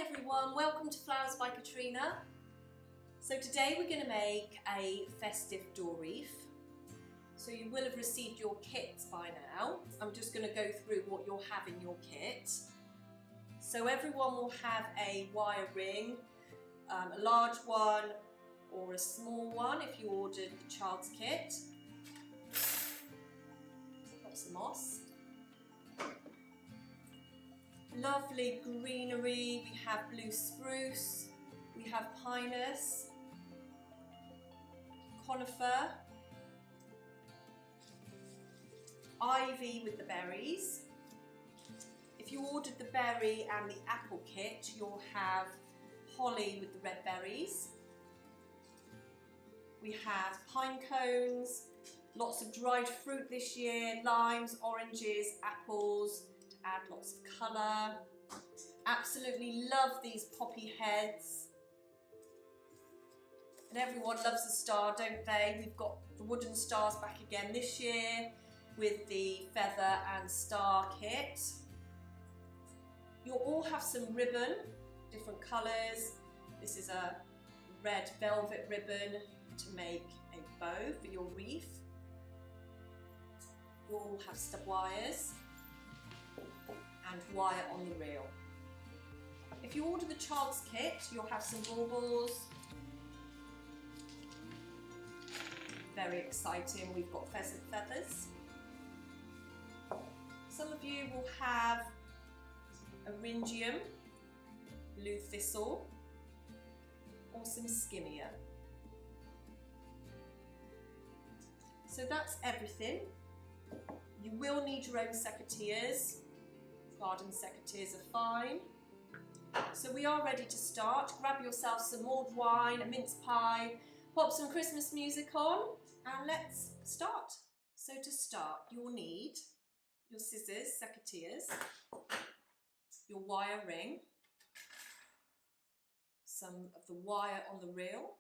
everyone, welcome to Flowers by Katrina. So today we're going to make a festive door wreath. So you will have received your kits by now. I'm just going to go through what you'll have in your kit. So everyone will have a wire ring, a large one or a small one if you ordered the child's kit. Got some moss. Lovely greenery, we have blue spruce, we have pinus, conifer, ivy with the berries. If you ordered the berry and the apple kit, you'll have holly with the red berries. We have pine cones, lots of dried fruit this year, limes, oranges, apples, add lots of colour. Absolutely love these poppy heads. And everyone loves a star, don't they? We've got the wooden stars back again this year with the feather and star kit. You'll all have some ribbon, different colours. This is a red velvet ribbon to make a bow for your wreath. You'll all have stub wires and wire on the reel. If you order the child's kit, you'll have some baubles. Very exciting, we've got pheasant feathers. Some of you will have eryngium, blue thistle, or some skimmia. So that's everything. You will need your own secateurs. Garden secateurs are fine. So we are ready to start. Grab yourself some mulled wine, a mince pie, pop some Christmas music on, and let's start. So to start, you'll need your scissors, secateurs, your wire ring, some of the wire on the reel,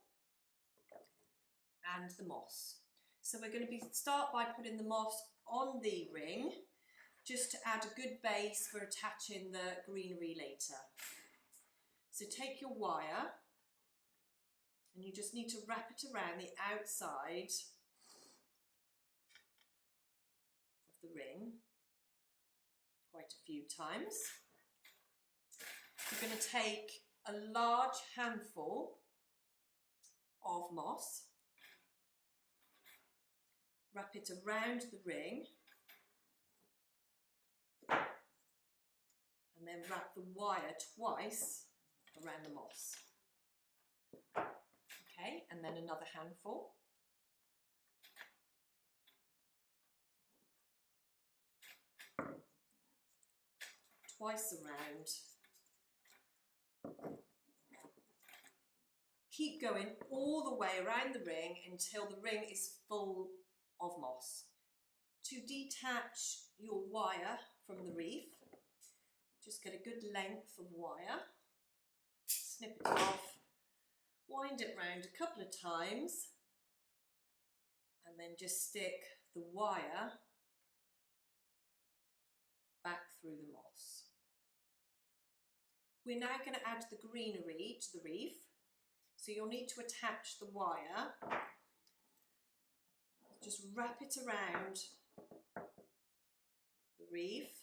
and the moss. So we're going to start by putting the moss on the ring, just to add a good base for attaching the greenery later. So take your wire and you just need to wrap it around the outside of the ring quite a few times. You're going to take a large handful of moss, wrap it around the ring, and then wrap the wire twice around the moss. Okay, and then another handful. Twice around. Keep going all the way around the ring until the ring is full of moss. To detach your wire from the wreath, just get a good length of wire, snip it off, wind it round a couple of times, and then just stick the wire back through the moss. We're now going to add the greenery to the wreath, so you'll need to attach the wire. Just wrap it around the wreath,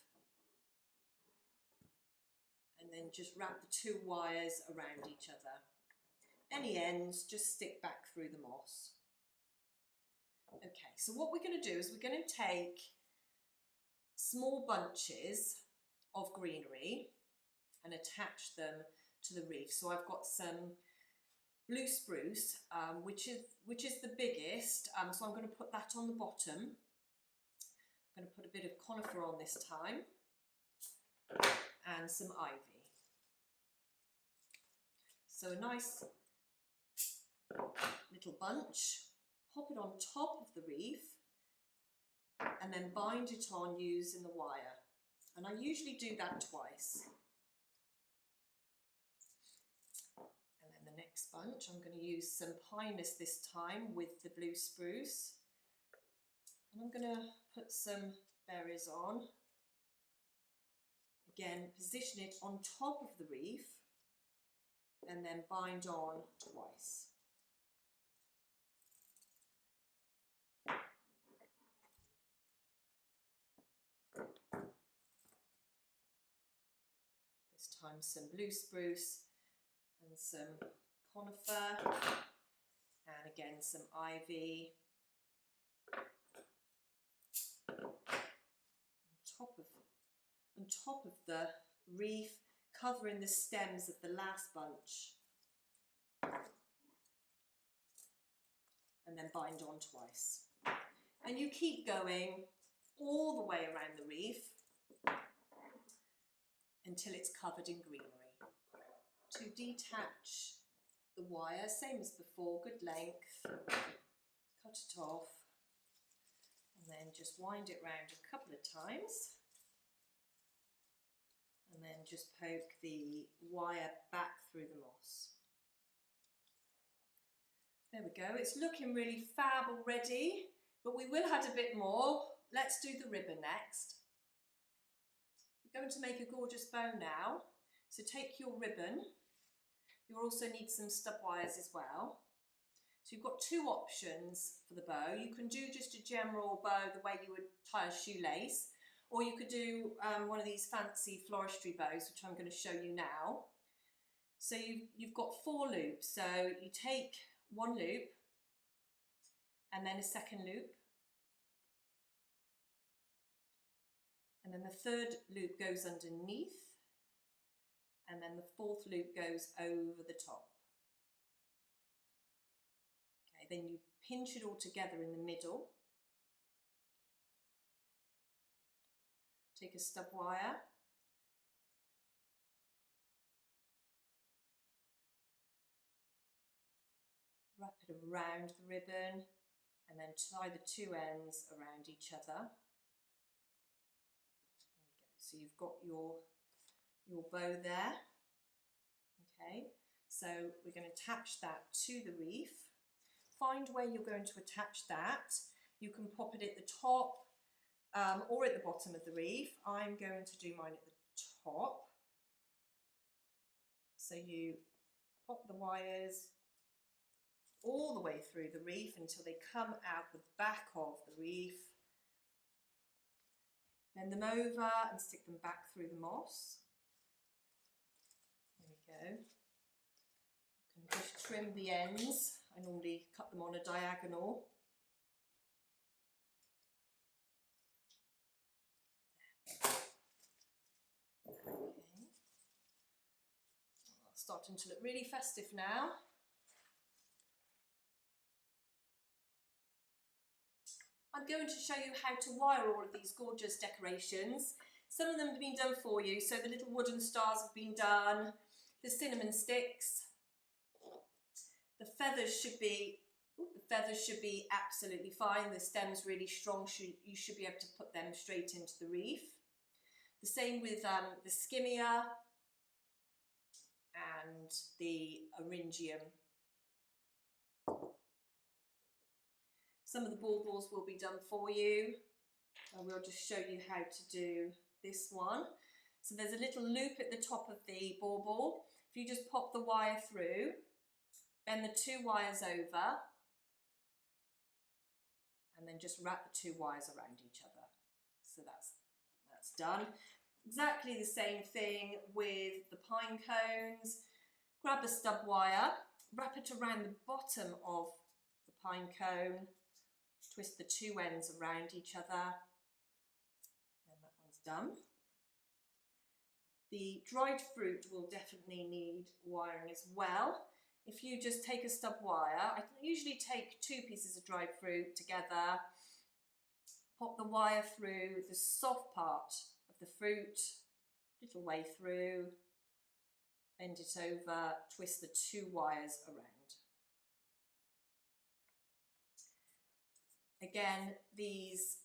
and then just wrap the two wires around each other. Any ends, just stick back through the moss. Okay, so what we're going to do is we're going to take small bunches of greenery and attach them to the wreath. So I've got some blue spruce, which is the biggest, so I'm going to put that on the bottom. I'm going to put a bit of conifer on this time, and some ivy. So a nice little bunch, pop it on top of the wreath, and then bind it on using the wire. And I usually do that twice. And then the next bunch, I'm going to use some pinus this time with the blue spruce. And I'm going to put some berries on. Again, position it on top of the wreath and then bind on twice. This time some blue spruce and some conifer, and again some ivy on top of the wreath, covering the stems of the last bunch, and then bind on twice. And you keep going all the way around the wreath until it's covered in greenery. To detach the wire, same as before, good length, cut it off, and then just wind it round a couple of times, and then just poke the wire back through the moss. There we go, it's looking really fab already, but we will add a bit more. Let's do the ribbon next. We're going to make a gorgeous bow now. So take your ribbon. You also need some stub wires as well. So you've got two options for the bow. You can do just a general bow the way you would tie a shoelace, or you could do one of these fancy floristry bows, which I'm going to show you now. So you've got 4 loops. So you take one loop and then a second loop, and then the third loop goes underneath, and then the 4th loop goes over the top. Okay, then you pinch it all together in the middle. Take a stub wire, wrap it around the ribbon, and then tie the 2 ends around each other. There we go. So you've got your bow there. Okay, so we're going to attach that to the wreath. Find where you're going to attach that. You can pop it at the top or at the bottom of the wreath. I'm going to do mine at the top. So you pop the wires all the way through the wreath until they come out the back of the wreath. Bend them over and stick them back through the moss. There we go. You can just trim the ends. I normally cut them on a diagonal. Okay. Well, starting to look really festive now. I'm going to show you how to wire all of these gorgeous decorations. Some of them have been done for you, so the little wooden stars have been done, the cinnamon sticks, the feathers should be absolutely fine. The stem's really strong, you should be able to put them straight into the wreath. The same with the skimmia and the eryngium. Some of the baubles will be done for you. I will just show you how to do this one. So there's a little loop at the top of the bauble. If you just pop the wire through, bend the 2 wires over, and then just wrap the 2 wires around each other. So that's done. Exactly the same thing with the pine cones. Grab a stub wire, wrap it around the bottom of the pine cone, twist the 2 ends around each other, and that one's done. The dried fruit will definitely need wiring as well. If you just take a stub wire, I usually take 2 pieces of dried fruit together, pop the wire through the soft part of the fruit, little way through, bend it over, twist the 2 wires around. Again, these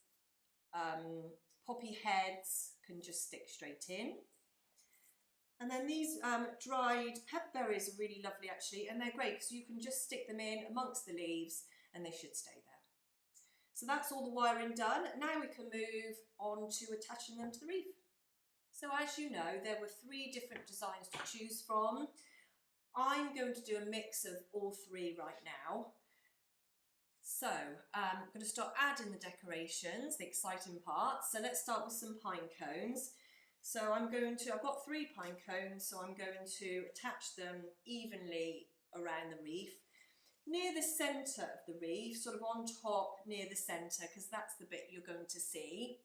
poppy heads can just stick straight in. And then these dried pepperberries are really lovely actually, and they're great because you can just stick them in amongst the leaves and they should stay there. So that's all the wiring done. Now we can move on to attaching them to the wreath. So as you know, there were 3 different designs to choose from. I'm going to do a mix of all three right now. So I'm going to start adding the decorations, the exciting parts. So let's start with some pine cones. So I've got 3 pine cones, so I'm going to attach them evenly around the wreath. Near the centre of the wreath, sort of on top near the centre, because that's the bit you're going to see.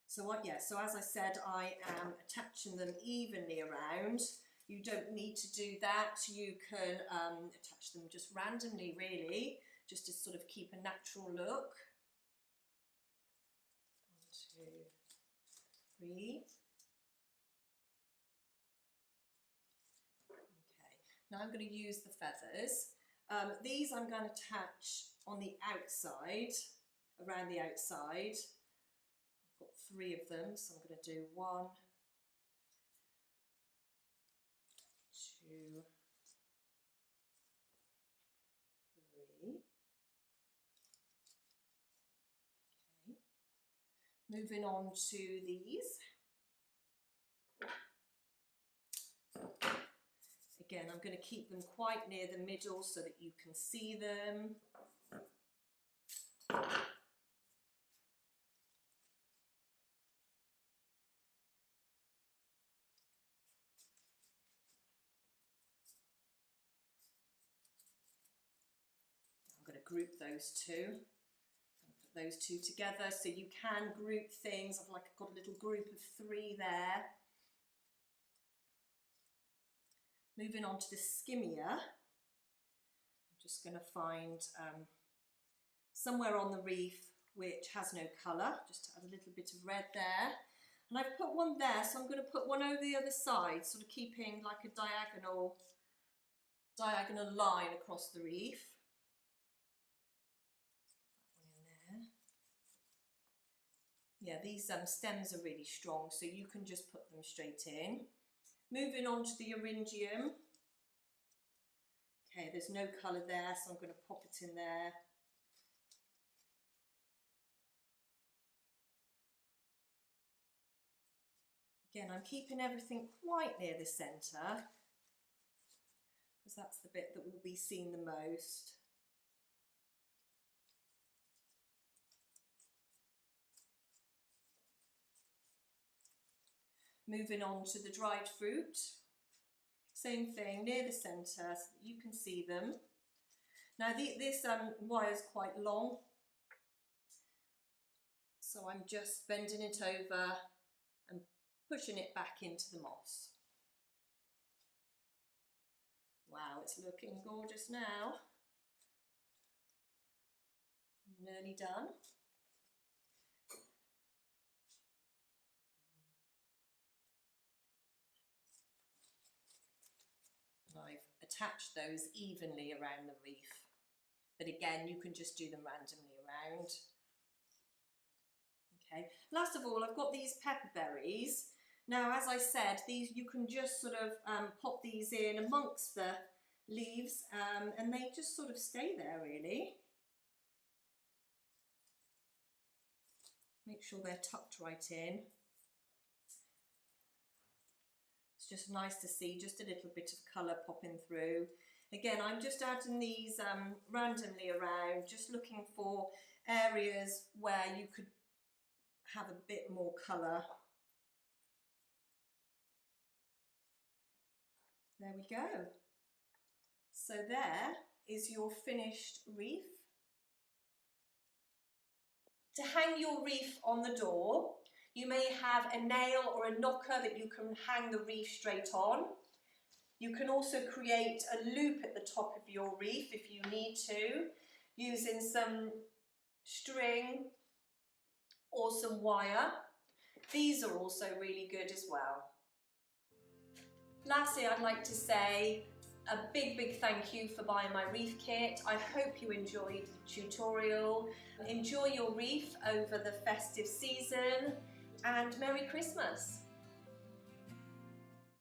So as I said, I am attaching them evenly around. You don't need to do that. You can attach them just randomly, really, just to sort of keep a natural look. 1, 2, 3. Okay, now I'm going to use the feathers. These I'm going to attach on the outside, around the outside. I've got 3 of them, so I'm going to do 1, 2, 3. Okay. Moving on to these. Again, I'm going to keep them quite near the middle so that you can see them. I'm going to group those two. Put those two together, so you can group things. I've got a little group of 3 there. Moving on to the skimmier, I'm just going to find somewhere on the wreath which has no colour, just to add a little bit of red there. And I've put one there, so I'm going to put one over the other side, sort of keeping like a diagonal line across the wreath. Put that one in there. Yeah, these stems are really strong, so you can just put them straight in. Moving on to the eryngium. Okay, there's no colour there, so I'm going to pop it in there. Again, I'm keeping everything quite near the centre, because that's the bit that will be seen the most. Moving on to the dried fruit. Same thing, near the centre so that you can see them. Now this wire is quite long, so I'm just bending it over and pushing it back into the moss. Wow, it's looking gorgeous now. Nearly done. I've attached those evenly around the wreath, but again you can just do them randomly around. Okay, last of all I've got these pepper berries. Now as I said, these you can just sort of pop these in amongst the leaves and they just sort of stay there really. Make sure they're tucked right in. It's just nice to see just a little bit of colour popping through. Again, I'm just adding these randomly around, just looking for areas where you could have a bit more colour. There we go. So there is your finished wreath. To hang your wreath on the door, you may have a nail or a knocker that you can hang the wreath straight on. You can also create a loop at the top of your wreath if you need to, using some string or some wire. These are also really good as well. Lastly, I'd like to say a big thank you for buying my wreath kit. I hope you enjoyed the tutorial. Enjoy your wreath over the festive season and Merry Christmas.